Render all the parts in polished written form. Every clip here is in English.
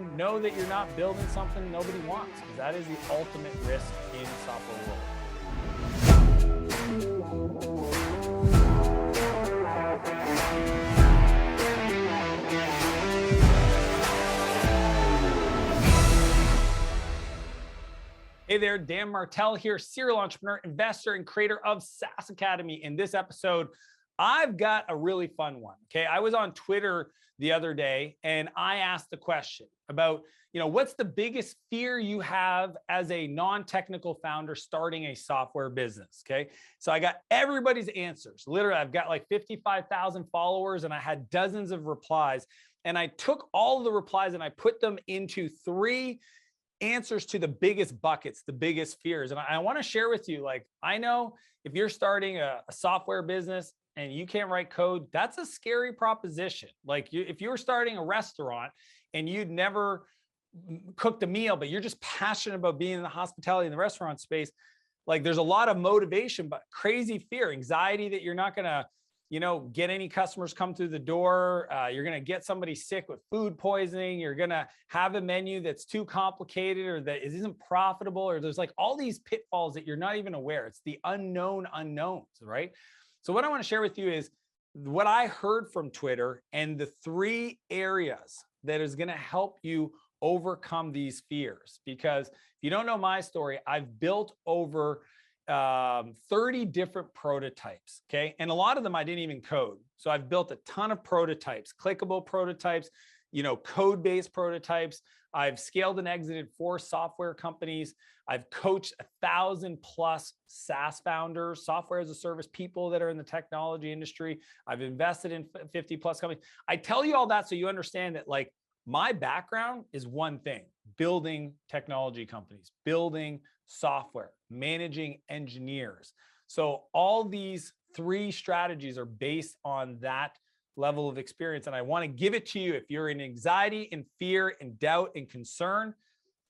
you know that you're not building something nobody wants, because that is the ultimate risk in software world. Hey there, Dan Martell here, serial entrepreneur, investor, and creator of SaaS Academy. In this episode, I've got a really fun one. Okay, I was on Twitter the other day and I asked the question about, what's the biggest fear you have as a non-technical founder starting a software business? Okay, so I got everybody's answers. Literally, I've got like 55,000 followers and I had dozens of replies. And I took all of the replies and I put them into three answers to the biggest buckets, the biggest fears. And I want to share with you, I know if you're starting a software business and you can't write code, that's a scary proposition. If you were starting a restaurant and you'd never cooked a meal, but you're just passionate about being in the hospitality and the restaurant space, there's a lot of motivation, but crazy fear, anxiety that you're not going to get any customers come through the door. You're going to get somebody sick with food poisoning. You're going to have a menu that's too complicated or that isn't profitable, or there's all these pitfalls that you're not even aware. It's the unknown unknowns, right? So what I want to share with you is what I heard from Twitter and the three areas that is going to help you overcome these fears. Because if you don't know my story, I've built over 30 different prototypes. Okay. And a lot of them I didn't even code. So I've built a ton of prototypes, clickable prototypes, code-based prototypes. I've scaled and exited 4 software companies. I've coached 1,000+ SaaS founders, software as a service people that are in the technology industry. I've invested in 50+ companies. I tell you all that so you understand that my background is one thing: building technology companies, building software, managing engineers. So all these 3 strategies are based on that level of experience. And I want to give it to you. If you're in anxiety and fear and doubt and concern,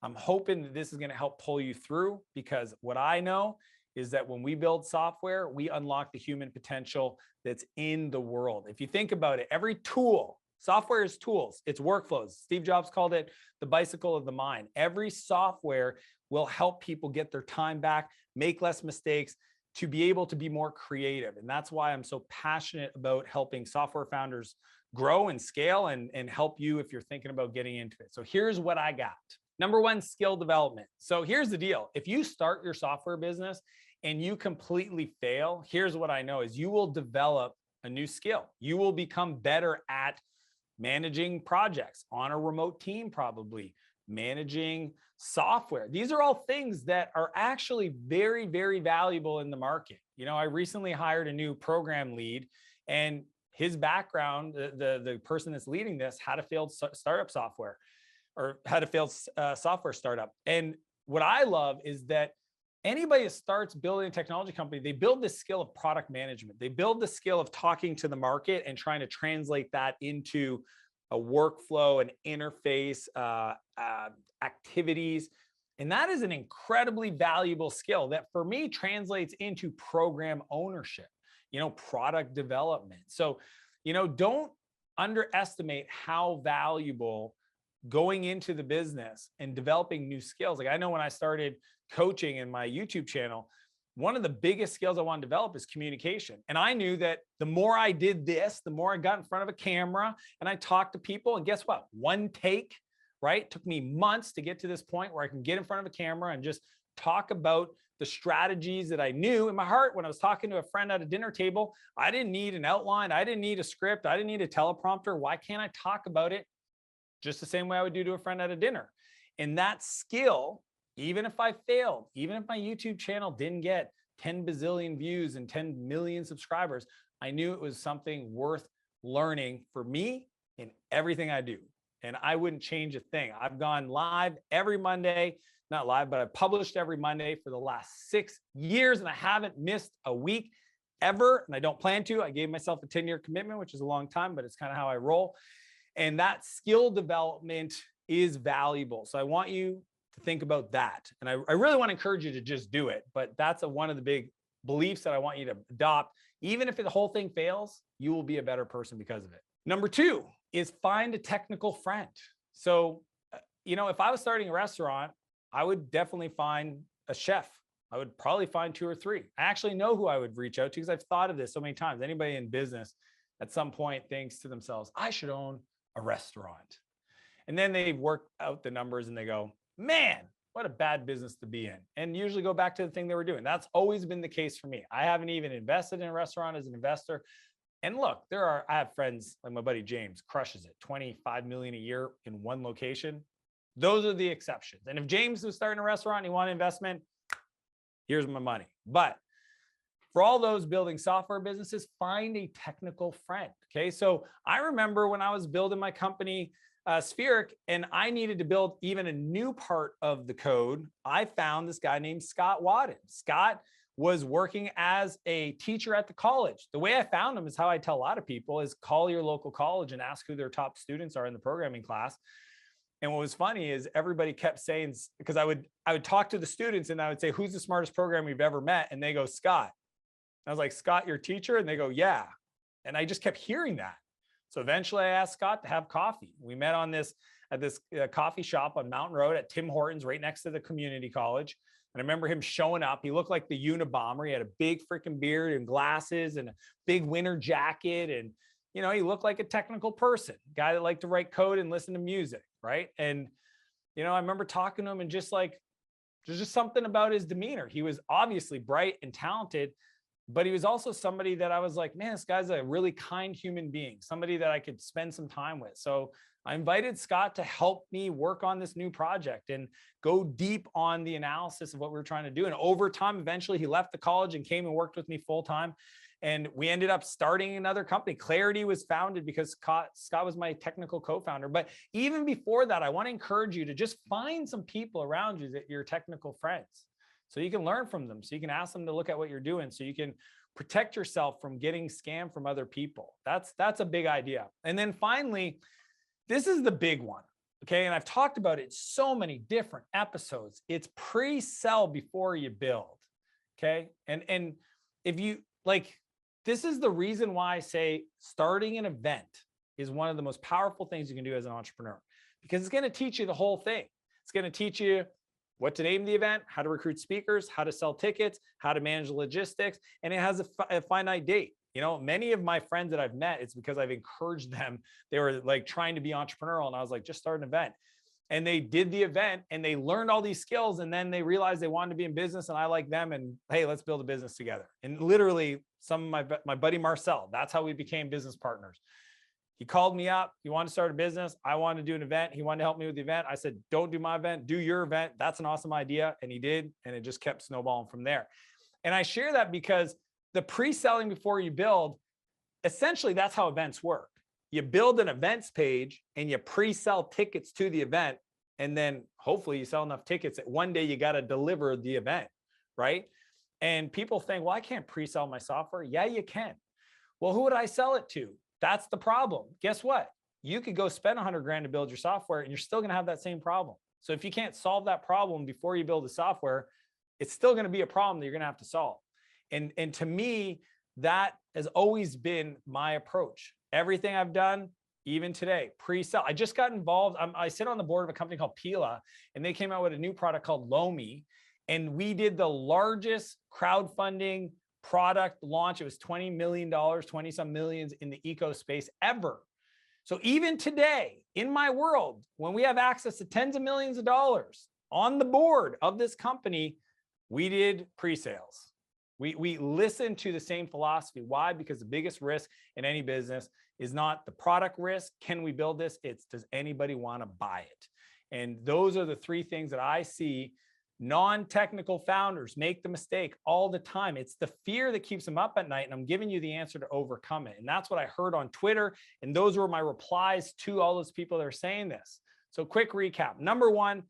I'm hoping that this is going to help pull you through, because what I know is that when we build software, we unlock the human potential that's in the world. If you think about it, every tool, software is tools, it's workflows. Steve Jobs called it the bicycle of the mind. Every software will help people get their time back, make less mistakes, to be able to be more creative. And that's why I'm so passionate about helping software founders grow and scale and help you if you're thinking about getting into it. So here's what I got. Number 1, skill development. So here's the deal. If you start your software business and you completely fail, here's what I know is you will develop a new skill. You will become better at managing projects on a remote team, probably managing software. These are all things that are actually very, very valuable in the market. I recently hired a new program lead, and his background, the person that's leading this, had a failed startup software or had a failed software startup. And what I love is that anybody that starts building a technology company, they build this skill of product management. They build the skill of talking to the market and trying to translate that into a workflow, an interface, activities. And that is an incredibly valuable skill that for me translates into program ownership, product development. So, don't underestimate how valuable going into the business and developing new skills. I know when I started coaching in my YouTube channel, one of the biggest skills I want to develop is communication. And I knew that the more I did this, the more I got in front of a camera and I talked to people. And guess what? One take, right? It took me months to get to this point where I can get in front of a camera and just talk about the strategies that I knew in my heart. When I was talking to a friend at a dinner table, I didn't need an outline. I didn't need a script. I didn't need a teleprompter. Why can't I talk about it just the same way I would do to a friend at a dinner? And that skill, even if I failed, even if my YouTube channel didn't get 10 bazillion views and 10 million subscribers, I knew it was something worth learning for me in everything I do. And I wouldn't change a thing. I've gone live every Monday, not live, but I've published every Monday for the last 6 years, and I haven't missed a week ever. And I don't plan to. I gave myself a 10-year commitment, which is a long time, but it's kind of how I roll. And that skill development is valuable. So I want you to think about that. And I really want to encourage you to just do it. But that's one of the big beliefs that I want you to adopt. Even if the whole thing fails, you will be a better person because of it. Number 2 is find a technical friend. So if I was starting a restaurant, I would definitely find a chef. I would probably find 2 or 3. I actually know who I would reach out to because I've thought of this so many times. Anybody in business at some point thinks to themselves, I should own a restaurant. And then they work out the numbers and they go, man, what a bad business to be in. And usually go back to the thing they were doing. That's always been the case for me. I haven't even invested in a restaurant as an investor. And look, I have friends like my buddy James, crushes it, 25 million a year in one location. Those are the exceptions. And if James was starting a restaurant and he wanted investment, here's my money. But for all those building software businesses, find a technical friend. Okay. So I remember when I was building my company, Spheric, and I needed to build even a new part of the code, I found this guy named Scott Wadden. Scott was working as a teacher at the college. The way I found him is how I tell a lot of people is call your local college and ask who their top students are in the programming class. And what was funny is everybody kept saying, because I would talk to the students and I would say, who's the smartest programmer you've ever met? And they go, Scott. I was like, Scott, your teacher? And they go, yeah. And I just kept hearing that. So eventually I asked Scott to have coffee. We met at this coffee shop on Mountain Road at Tim Hortons, right next to the community college. And I remember him showing up. He looked like the Unabomber. He had a big freaking beard and glasses and a big winter jacket. And, he looked like a technical person, guy that liked to write code and listen to music. Right. And, I remember talking to him and just like, there's just something about his demeanor. He was obviously bright and talented, but he was also somebody that I was like, man, this guy's a really kind human being, somebody that I could spend some time with. So I invited Scott to help me work on this new project and go deep on the analysis of what we were trying to do. And over time, eventually he left the college and came and worked with me full time. And we ended up starting another company. Clarity was founded because Scott was my technical co-founder. But even before that, I want to encourage you to just find some people around you that you're technical friends, so you can learn from them, so you can ask them to look at what you're doing, so you can protect yourself from getting scammed from other people. That's a big idea. And then finally, this is the big one. Okay. And I've talked about it so many different episodes. It's pre-sell before you build. Okay. And if you this is the reason why I say starting an event is one of the most powerful things you can do as an entrepreneur, because it's going to teach you the whole thing. It's going to teach you what to name the event, how to recruit speakers, how to sell tickets, how to manage logistics. And it has a finite date. Many of my friends that I've met, it's because I've encouraged them. They were like trying to be entrepreneurial. And I was like, just start an event. And they did the event and they learned all these skills. And then they realized they wanted to be in business and I like them. And hey, let's build a business together. And literally some of my buddy Marcel, that's how we became business partners. He called me up. He wanted to start a business. I wanted to do an event. He wanted to help me with the event. I said, don't do my event, do your event. That's an awesome idea. And he did. And it just kept snowballing from there. And I share that because the pre-selling before you build, essentially that's how events work. You build an events page and you pre-sell tickets to the event. And then hopefully you sell enough tickets that one day you got to deliver the event, right? And people think, well, I can't pre-sell my software. Yeah, you can. Well, who would I sell it to? That's the problem. Guess what? You could go spend 100 grand to build your software and you're still going to have that same problem. So if you can't solve that problem before you build the software, it's still going to be a problem that you're going to have to solve. And to me, that has always been my approach. Everything I've done, even today, pre-sell. I just got involved. I sit on the board of a company called Pila, and they came out with a new product called Lomi. And we did the largest crowdfunding product launch. It was $20 million, 20 some millions in the eco space ever. So even today in my world, when we have access to tens of millions of dollars on the board of this company, we did pre-sales. We listen to the same philosophy. Why? Because the biggest risk in any business is not the product risk. Can we build this? It's, does anybody want to buy it? And those are the 3 things that I see non-technical founders make the mistake all the time. It's the fear that keeps them up at night. And I'm giving you the answer to overcome it. And that's what I heard on Twitter. And those were my replies to all those people that are saying this. So quick recap. Number 1,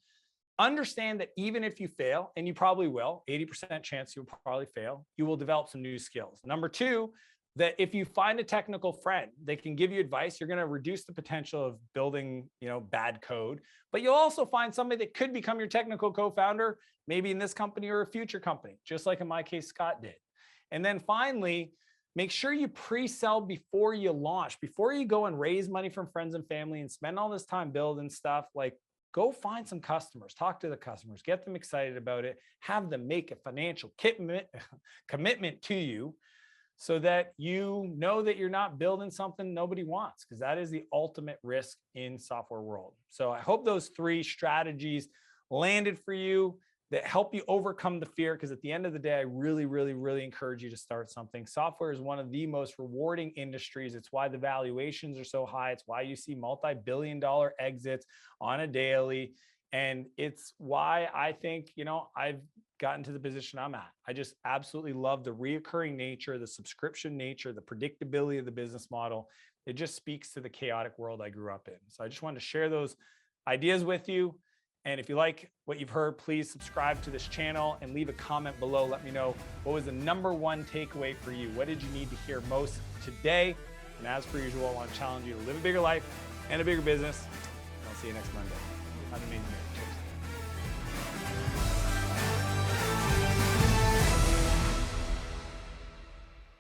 understand that even if you fail, and you probably will, 80% chance you'll probably fail, you will develop some new skills. Number 2, that if you find a technical friend, they can give you advice, you're going to reduce the potential of building, bad code, but you'll also find somebody that could become your technical co-founder, maybe in this company or a future company, just like in my case, Scott did. And then finally, make sure you pre-sell before you launch, before you go and raise money from friends and family and spend all this time building stuff. Like, go find some customers, talk to the customers, get them excited about it, have them make a financial commitment to you so that you know that you're not building something nobody wants, because that is the ultimate risk in software world. So I hope those 3 strategies landed for you that help you overcome the fear, because at the end of the day, I really, really, really encourage you to start something. Software is one of the most rewarding industries. It's why the valuations are so high. It's why you see multi-billion-dollar exits on a daily. And it's why I think, I've gotten to the position I'm at. I just absolutely love the reoccurring nature, the subscription nature, the predictability of the business model. It just speaks to the chaotic world I grew up in. So I just wanted to share those ideas with you. And if you like what you've heard, please subscribe to this channel and leave a comment below. Let me know what was the #1 takeaway for you. What did you need to hear most today? And as per usual, I want to challenge you to live a bigger life and a bigger business. And I'll see you next Monday. Have an amazing day. Cheers.